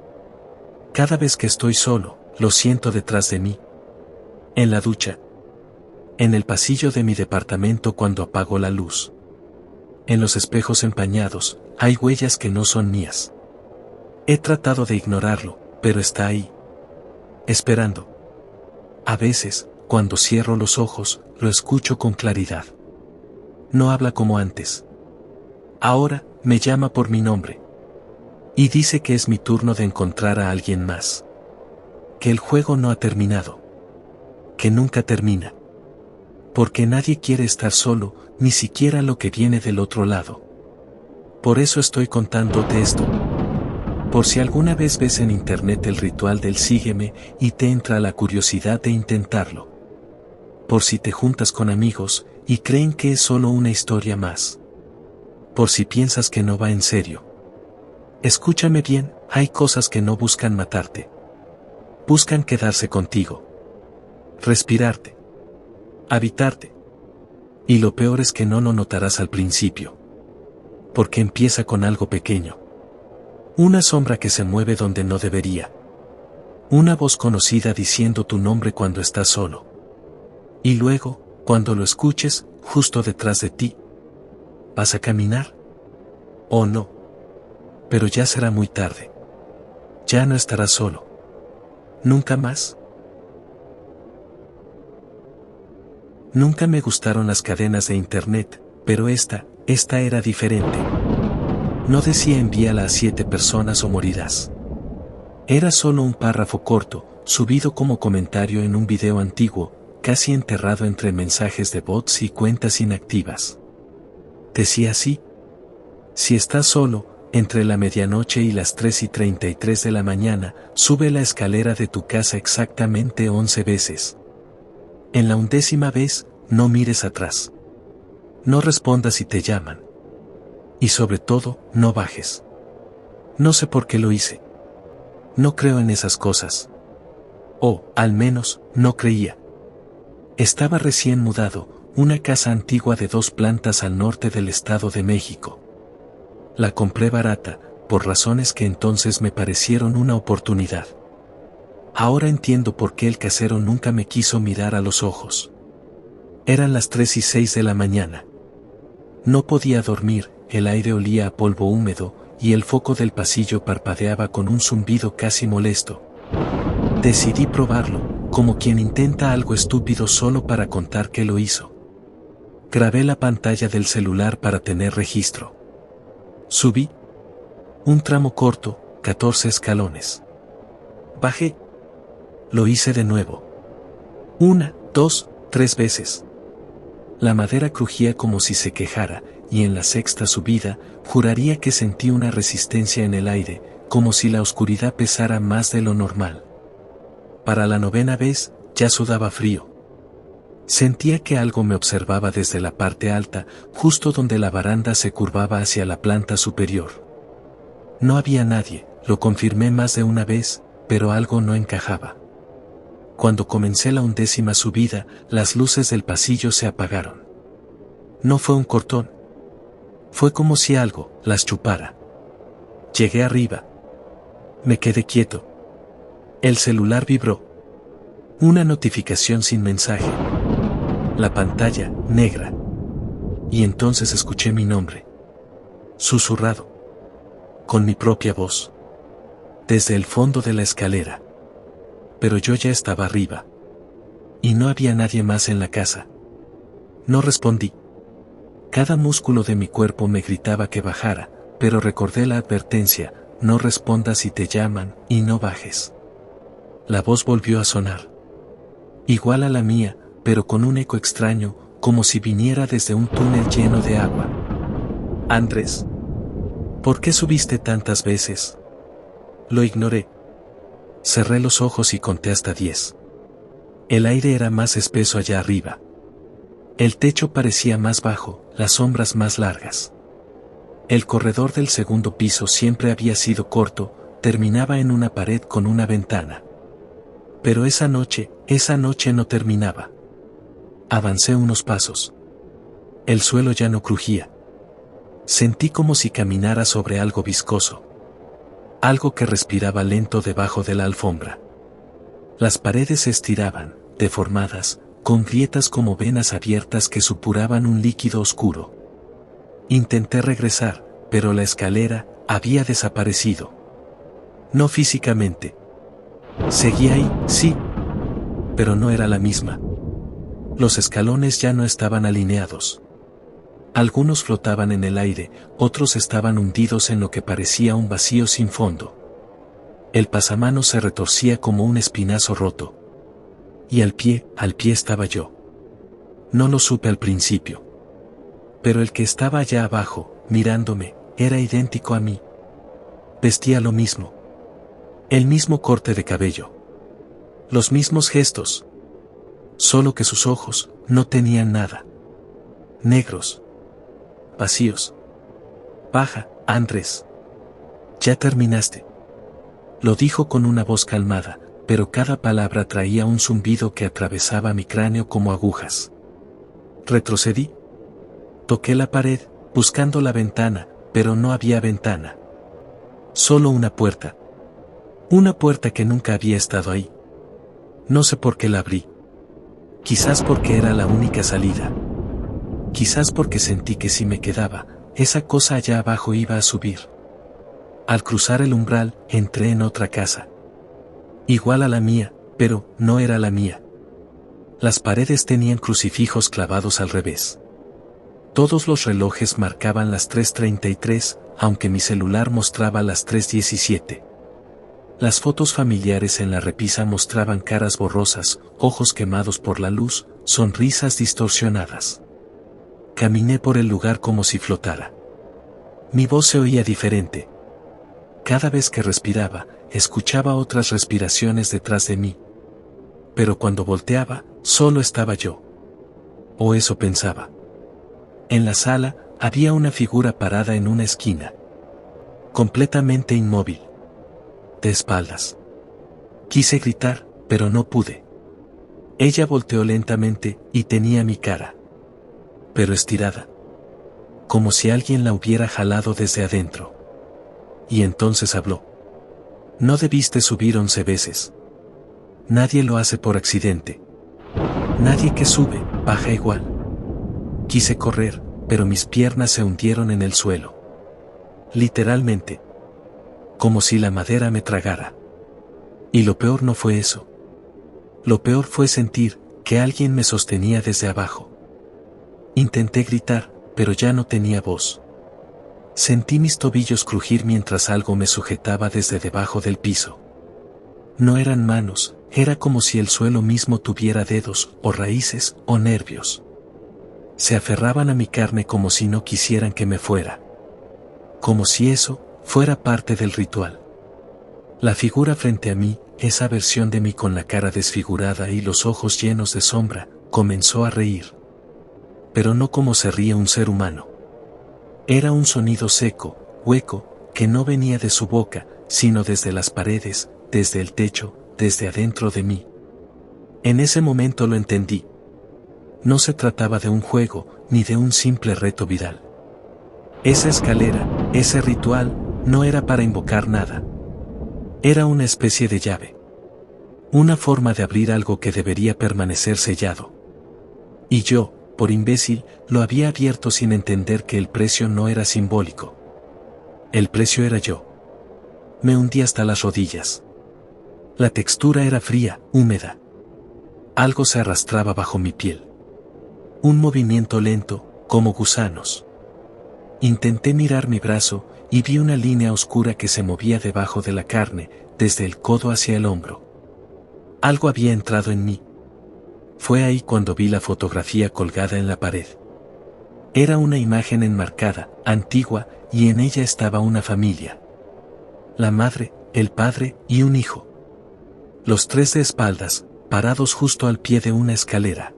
Cada vez que estoy solo, lo siento detrás de mí. En la ducha. En el pasillo de mi departamento cuando apago la luz. En los espejos empañados, hay huellas que no son mías. He tratado de ignorarlo, pero está ahí. Esperando. A veces, cuando cierro los ojos, lo escucho con claridad. No habla como antes. Ahora, me llama por mi nombre. Y dice que es mi turno de encontrar a alguien más. Que el juego no ha terminado. Que nunca termina. Porque nadie quiere estar solo, ni siquiera lo que viene del otro lado. Por eso estoy contándote esto. Por si alguna vez ves en internet el ritual del sígueme y te entra la curiosidad de intentarlo. Por si te juntas con amigos y creen que es solo una historia más. Por si piensas que no va en serio. Escúchame bien, hay cosas que no buscan matarte. Buscan quedarse contigo. Respirarte. Habitarte. Y lo peor es que no lo notarás al principio. Porque empieza con algo pequeño. Una sombra que se mueve donde no debería. Una voz conocida diciendo tu nombre cuando estás solo. Y luego, cuando lo escuches, justo detrás de ti. ¿Vas a caminar? ¿O no? Pero ya será muy tarde. Ya no estarás solo. ¿Nunca más? Nunca me gustaron las cadenas de internet, pero esta era diferente. No decía envíala a 7 personas o morirás. Era solo un párrafo corto, subido como comentario en un video antiguo, casi enterrado entre mensajes de bots y cuentas inactivas. Decía así: si estás solo, entre la medianoche y las 3:33 de la mañana, sube la escalera de tu casa exactamente 11 veces. En la 11ª vez, no mires atrás. No respondas si te llaman. Y sobre todo, no bajes. No sé por qué lo hice. No creo en esas cosas. O, al menos, no creía. Estaba recién mudado, una casa antigua de 2 plantas al norte del Estado de México. La compré barata, por razones que entonces me parecieron una oportunidad. Ahora entiendo por qué el casero nunca me quiso mirar a los ojos. Eran las 3:06 de la mañana. No podía dormir, el aire olía a polvo húmedo, y el foco del pasillo parpadeaba con un zumbido casi molesto. Decidí probarlo, como quien intenta algo estúpido solo para contar que lo hizo. Grabé la pantalla del celular para tener registro. Subí. Un tramo corto, 14 escalones. Bajé. Lo hice de nuevo. 1, 2, 3 veces. La madera crujía como si se quejara, y en la 6ª subida, juraría que sentí una resistencia en el aire, como si la oscuridad pesara más de lo normal. Para la 9ª vez, ya sudaba frío. Sentía que algo me observaba desde la parte alta, justo donde la baranda se curvaba hacia la planta superior. No había nadie, lo confirmé más de una vez, pero algo no encajaba. Cuando comencé la 11ª subida, las luces del pasillo se apagaron. No fue un cortón. Fue como si algo las chupara. Llegué arriba. Me quedé quieto. El celular vibró. Una notificación sin mensaje. La pantalla, negra. Y entonces escuché mi nombre. Susurrado. Con mi propia voz. Desde el fondo de la escalera. Pero yo ya estaba arriba. Y no había nadie más en la casa. No respondí. Cada músculo de mi cuerpo me gritaba que bajara, pero recordé la advertencia: no respondas si te llaman, y no bajes. La voz volvió a sonar. Igual a la mía, pero con un eco extraño, como si viniera desde un túnel lleno de agua. Andrés. ¿Por qué subiste tantas veces? Lo ignoré. Cerré los ojos y conté hasta 10. El aire era más espeso allá arriba. El techo parecía más bajo, las sombras más largas. El corredor del segundo piso siempre había sido corto, terminaba en una pared con una ventana. Pero esa noche no terminaba. Avancé unos pasos. El suelo ya no crujía. Sentí como si caminara sobre algo viscoso. Algo que respiraba lento debajo de la alfombra. Las paredes se estiraban, deformadas, con grietas como venas abiertas que supuraban un líquido oscuro. Intenté regresar, pero la escalera había desaparecido. No físicamente. Seguía ahí, sí, pero no era la misma. Los escalones ya no estaban alineados. Algunos flotaban en el aire, otros estaban hundidos en lo que parecía un vacío sin fondo. El pasamanos se retorcía como un espinazo roto. Y al pie estaba yo. No lo supe al principio. Pero el que estaba allá abajo, mirándome, era idéntico a mí. Vestía lo mismo. El mismo corte de cabello. Los mismos gestos. Solo que sus ojos no tenían nada. Negros. Vacíos. Baja, Andrés. Ya terminaste. Lo dijo con una voz calmada, pero cada palabra traía un zumbido que atravesaba mi cráneo como agujas. Retrocedí. Toqué la pared, buscando la ventana, pero no había ventana. Solo una puerta. Una puerta que nunca había estado ahí. No sé por qué la abrí. Quizás porque era la única salida. Quizás porque sentí que si me quedaba, esa cosa allá abajo iba a subir. Al cruzar el umbral, entré en otra casa. Igual a la mía, pero no era la mía. Las paredes tenían crucifijos clavados al revés. Todos los relojes marcaban las 3:33, aunque mi celular mostraba las 3:17. Las fotos familiares en la repisa mostraban caras borrosas, ojos quemados por la luz, sonrisas distorsionadas. Caminé por el lugar como si flotara. Mi voz se oía diferente. Cada vez que respiraba, escuchaba otras respiraciones detrás de mí. Pero cuando volteaba, solo estaba yo. O eso pensaba. En la sala, había una figura parada en una esquina. Completamente inmóvil. De espaldas. Quise gritar, pero no pude. Ella volteó lentamente, y tenía mi cara. Pero estirada. Como si alguien la hubiera jalado desde adentro. Y entonces habló. No debiste subir 11 veces. Nadie lo hace por accidente. Nadie que sube, baja igual. Quise correr, pero mis piernas se hundieron en el suelo. Literalmente. Como si la madera me tragara. Y lo peor no fue eso. Lo peor fue sentir que alguien me sostenía desde abajo. Intenté gritar, pero ya no tenía voz. Sentí mis tobillos crujir mientras algo me sujetaba desde debajo del piso. No eran manos, era como si el suelo mismo tuviera dedos, o raíces, o nervios. Se aferraban a mi carne como si no quisieran que me fuera. Como si eso fuera parte del ritual. La figura frente a mí, esa versión de mí con la cara desfigurada y los ojos llenos de sombra, comenzó a reír. Pero no como se ríe un ser humano. Era un sonido seco, hueco, que no venía de su boca, sino desde las paredes, desde el techo, desde adentro de mí. En ese momento lo entendí. No se trataba de un juego, ni de un simple reto viral. Esa escalera, ese ritual, no era para invocar nada. Era una especie de llave. Una forma de abrir algo que debería permanecer sellado. Y yo, por imbécil, lo había abierto sin entender que el precio no era simbólico. El precio era yo. Me hundí hasta las rodillas. La textura era fría, húmeda. Algo se arrastraba bajo mi piel. Un movimiento lento, como gusanos. Intenté mirar mi brazo, y vi una línea oscura que se movía debajo de la carne, desde el codo hacia el hombro. Algo había entrado en mí. Fue ahí cuando vi la fotografía colgada en la pared. Era una imagen enmarcada, antigua, y en ella estaba una familia. La madre, el padre y un hijo. Los tres de espaldas, parados justo al pie de una escalera.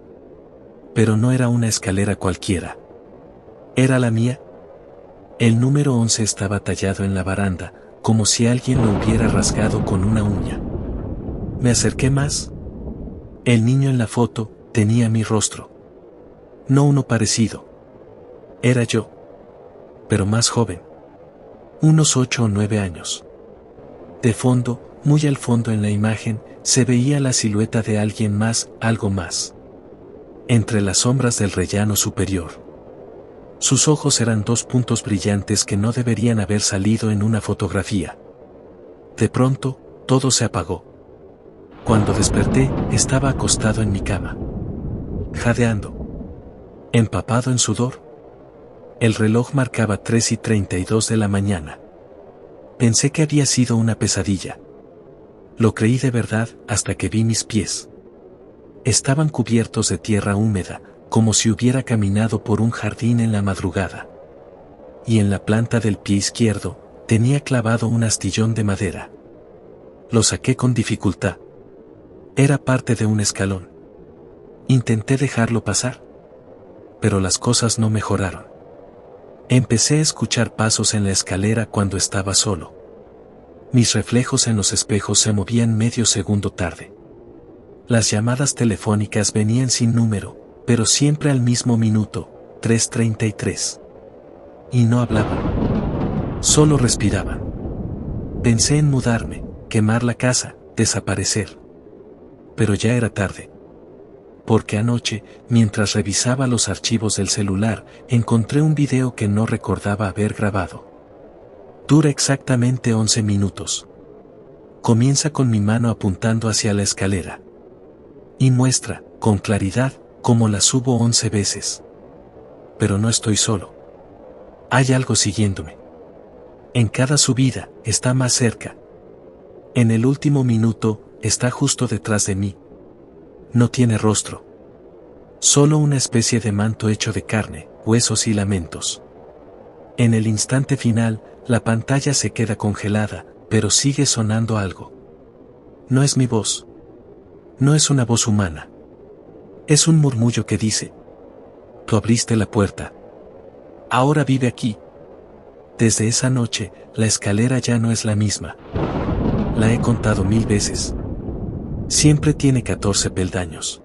Pero no era una escalera cualquiera. ¿Era la mía? El número 11 estaba tallado en la baranda, como si alguien lo hubiera rasgado con una uña. Me acerqué más. El niño en la foto tenía mi rostro. No uno parecido. Era yo. Pero más joven. Unos 8 o 9 años. De fondo, muy al fondo en la imagen, se veía la silueta de alguien más, algo más. Entre las sombras del rellano superior. Sus ojos eran 2 puntos brillantes que no deberían haber salido en una fotografía. De pronto, todo se apagó. Cuando desperté, estaba acostado en mi cama. Jadeando. Empapado en sudor. El reloj marcaba 3:32 de la mañana. Pensé que había sido una pesadilla. Lo creí de verdad hasta que vi mis pies. Estaban cubiertos de tierra húmeda, como si hubiera caminado por un jardín en la madrugada. Y en la planta del pie izquierdo, tenía clavado un astillón de madera. Lo saqué con dificultad. Era parte de un escalón. Intenté dejarlo pasar. Pero las cosas no mejoraron. Empecé a escuchar pasos en la escalera cuando estaba solo. Mis reflejos en los espejos se movían medio segundo tarde. Las llamadas telefónicas venían sin número, pero siempre al mismo minuto, 3:33. Y no hablaban. Solo respiraban. Pensé en mudarme, quemar la casa, desaparecer. Pero ya era tarde. Porque anoche, mientras revisaba los archivos del celular, encontré un video que no recordaba haber grabado. Dura exactamente 11 minutos. Comienza con mi mano apuntando hacia la escalera. Y muestra, con claridad, cómo la subo 11 veces. Pero no estoy solo. Hay algo siguiéndome. En cada subida, está más cerca. En el último minuto, está justo detrás de mí. No tiene rostro. Solo una especie de manto hecho de carne, huesos y lamentos. En el instante final, la pantalla se queda congelada, pero sigue sonando algo. No es mi voz. No es una voz humana. Es un murmullo que dice: tú abriste la puerta. Ahora vive aquí. Desde esa noche, la escalera ya no es la misma. La he contado 1000 veces. Siempre tiene 14 peldaños.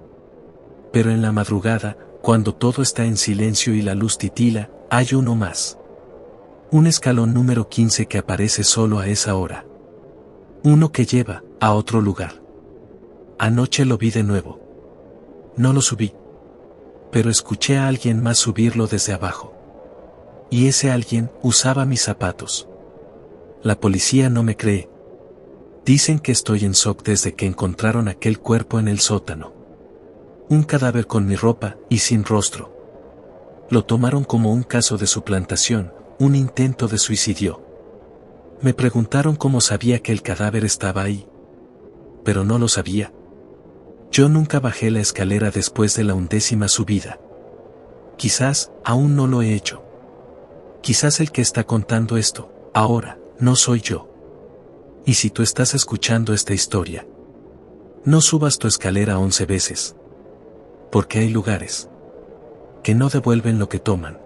Pero en la madrugada, cuando todo está en silencio y la luz titila, hay uno más. Un escalón número 15 que aparece solo a esa hora. Uno que lleva a otro lugar. Anoche lo vi de nuevo. No lo subí. Pero escuché a alguien más subirlo desde abajo. Y ese alguien usaba mis zapatos. La policía no me cree. Dicen que estoy en shock desde que encontraron aquel cuerpo en el sótano. Un cadáver con mi ropa y sin rostro. Lo tomaron como un caso de suplantación, un intento de suicidio. Me preguntaron cómo sabía que el cadáver estaba ahí. Pero no lo sabía. Yo nunca bajé la escalera después de la 11ª subida. Quizás aún no lo he hecho. Quizás el que está contando esto, ahora, no soy yo. Y si tú estás escuchando esta historia, no subas tu escalera 11 veces. Porque hay lugares que no devuelven lo que toman.